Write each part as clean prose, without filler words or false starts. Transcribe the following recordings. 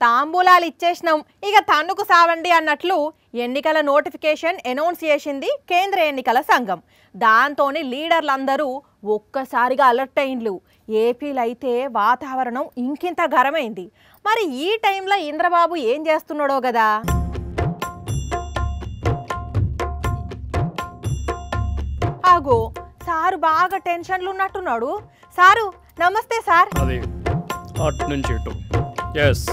తాంబూలాలు ఇచ్చేసినాం ఇక తన్నుకు సావండి అన్నట్లు ఎన్నికల నోటిఫికేషన్ అనౌన్స్ చేసింది కేంద్ర ఎన్నికల సంఘం. దాంతోనే లీడర్లందరూ ఒక్కసారిగా అలర్ట్ అయిండ్లు. ఏపీలో అయితే వాతావరణం ఇంకింత గరమైంది. మరి ఈ టైంలో ఇంద్రబాబు ఏం చేస్తున్నాడో కదా. ఆగో సారు బాగా టెన్షన్లు ఉన్నట్టున్నాడు. సారు నమస్తే సార్. అది అటు నుంచి ఇటు. ఎస్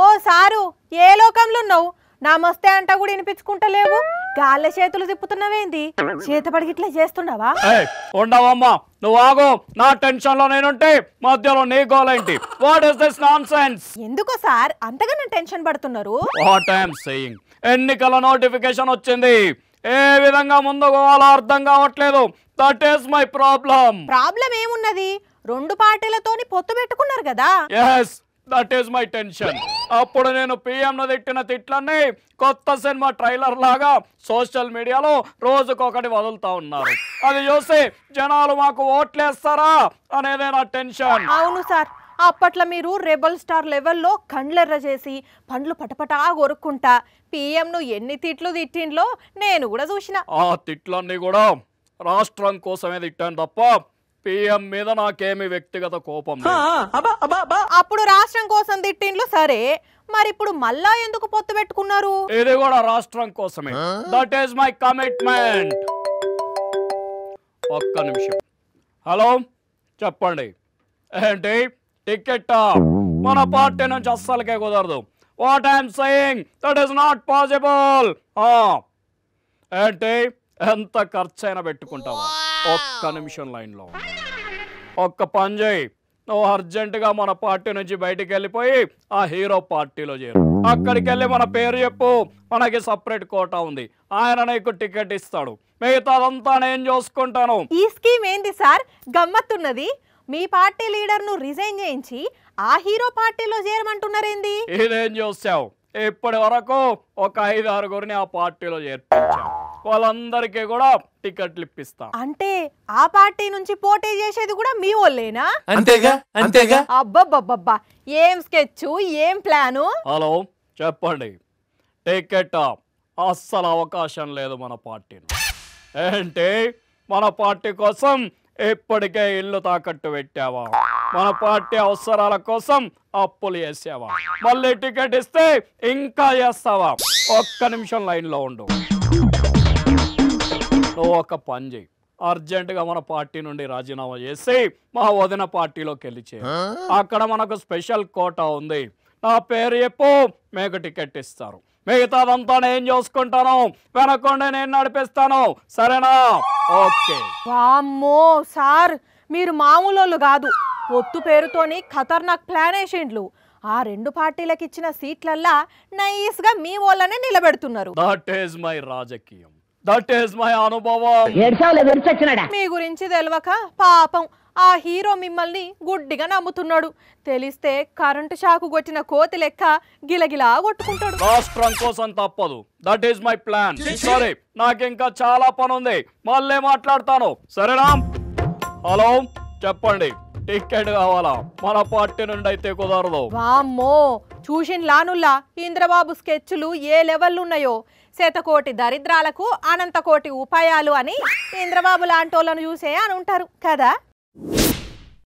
ఓ సారు ఏ లోకంలో ఉన్నావు? నమస్తే అంటా కూడా వినిపించుకుంటలేవు. గాల్లె చేతులు తిప్పుతున్నావేంది? చేతపడికి ఇట్లా చేస్తున్నావా? ఉండవమ్మా, నువ్వు ఆగో. నా టెన్షన్ లో నేనుంటే మధ్యలో నీ గోలేంటి? What is this nonsense? ఎందుకో సార్ అంతగా టెన్షన్ పడుతున్నారు? వాట్ ఐఎమ్ సేయింగ్, ఎన్నికల నోటిఫికేషన్ వచ్చింది. ఏ విధంగా ముందుకు పోవాలో అర్థం కావట్లేదు. That is my problem. Problem ఏమున్నది? రెండు పార్టీలతోని పొత్తు పెట్టుకున్నారు కదా. Yes, that is my tension. అప్పుడు నేను పిఎం తిట్టిన తిట్లన్నీ కొత్త సినిమా ట్రైలర్ లాగా సోషల్ మీడియాలో రోజుకొకటి వదులుతా ఉన్నారు. అది చూసి జనాలు మాకు ఓట్లేస్తారా అనేదే నా టెన్షన్. అవును సార్, అప్పట్లో మీరు రెబల్ స్టార్ లెవెల్లో కండ్లెర్ర చేసి పండ్లు పటపటా కొరుక్కుంటా పిఎంను ఎన్ని తిట్లు తిట్టిండ్లో నేను కూడా చూసిన. ఆ తిట్లన్నీ కూడా రాష్ట్రం కోసమే తిట్టాను తప్ప పిఎం మీద నాకేమి వ్యక్తిగత కోపం లేదు. అప్పుడు రాష్ట్రం కోసం తిట్టిండ్లు సరే, మరి ఇప్పుడు మళ్ళా ఎందుకు పొత్తు పెట్టుకున్నారు? ఇది కూడా రాష్ట్రం కోసమే. That is my commitment. ఒక్క నిమిషం. హలో చెప్పండి. ఏంటి టికెట్? మన పార్టీ నుంచి అస్సలకే కుదరదు. What I'm saying, that is not possible. ఏంటి ఎంత ఖర్చైనా పెట్టుకుంటావా? ఒక్క నిమిషం లైన్లో. ఒక్క పని చేయి, నువ్వు అర్జెంటుగా మన పార్టీ నుంచి బయటికి వెళ్ళిపోయి ఆ హీరో పార్టీలో చేరు. అక్కడికి వెళ్ళి మన పేరు చెప్పు, మనకి సపరేట్ కోటా ఉంది, ఆయన నీకు టికెట్ ఇస్తాడు. మిగతాదంతా నేను చూసుకుంటాను. ఈ స్కీమ్ ఏంది సార్? గమ్మత్తున్నది. మీ పార్టీ లీడర్ ను రిజైన్ చేయించి ఆ హీరో పార్టీలో చేరమంటున్నారేంది? ఇదేం చూసావు? ఇప్పటి వరకు ఒక 5-6 ఆ పార్టీలో చేర్పించాం. వాళ్ళందరికీ కూడా టికెట్లు ఇప్పిస్తా. అంటే ఆ పార్టీ నుంచి పోటీ చేసేది కూడా మీ వాళ్ళేనా? అంతేగా అంతేగా. అబ్బబ్బబ్బబ్బా, ఏం స్కెచ్, ఏం ప్లాను? హలో చెప్పండి. టికెట్ అస్సలు అవకాశం లేదు మన పార్టీని. ఏంటి మన పార్టీ కోసం ఇప్పటికే ఇల్లు తాకట్టు పెట్టావా? మన పార్టీ అవసరాల కోసం అప్పులు చేసావా? మళ్ళీ టికెట్ ఇస్తే ఇంకా చేస్తావా? ఒక్క నిమిషం లైన్లో ఉండు. నువ్వు ఒక పని చేయి, అర్జెంటుగా మన పార్టీ నుండి రాజీనామా చేసి మా వదిన పార్టీలోకి వెళ్ళి చేయి. అక్కడ మనకు స్పెషల్ కోటా ఉంది. నా పేరు చెప్పు, మీకు టికెట్ ఇస్తారు. మిగతాదంతా నేను చూసుకుంటాను, వెనకుండా నేను నడిపిస్తాను. సరేనా? ఓకే. వామ్మో సార్, మీరు మామూలు కాదు. పొత్తు పేరుతోని ఖతర్నాక్ ప్లాన్ వేసిండ్లు. ఆ రెండు పార్టీలకు ఇచ్చిన సీట్లల్లా నైస్ గా మీ వాళ్ళనే నిలబెడుతున్నారు. దట్ ఈస్ మై రాజకీయం, దట్ ఈస్ మై అనుభవం. మీ గురించి తెలియక పాపం ఆ హీరో మిమ్మల్ని గుడ్డిగా నమ్ముతున్నాడు. తెలిస్తే కరెంటు షాకు కొట్టిన కోతి లెక్క గిలగిలా కొట్టుకుంటాడు. రాష్ట్రం కోసం తప్పదు. That is my plan. సరే, నాకు ఇంకా చాలా పని ఉంది, మళ్ళీ మాట్లాడతాను. సరేనా? హలో చెప్పండి. టికెట్ కావాలా? మన పార్టీ నుండి అయితే కుదరదు. వామ్మో, చూసిన లానుల్లా ఇంద్రబాబు స్కెచ్లు ఏ లెవెల్ ఉన్నాయో. శతకోటి దరిద్రాలకు అనంతకోటి ఉపాయాలు అని ఇంద్రబాబు లాంటోళ్ళను చూసే అని ఉంటారు కదా.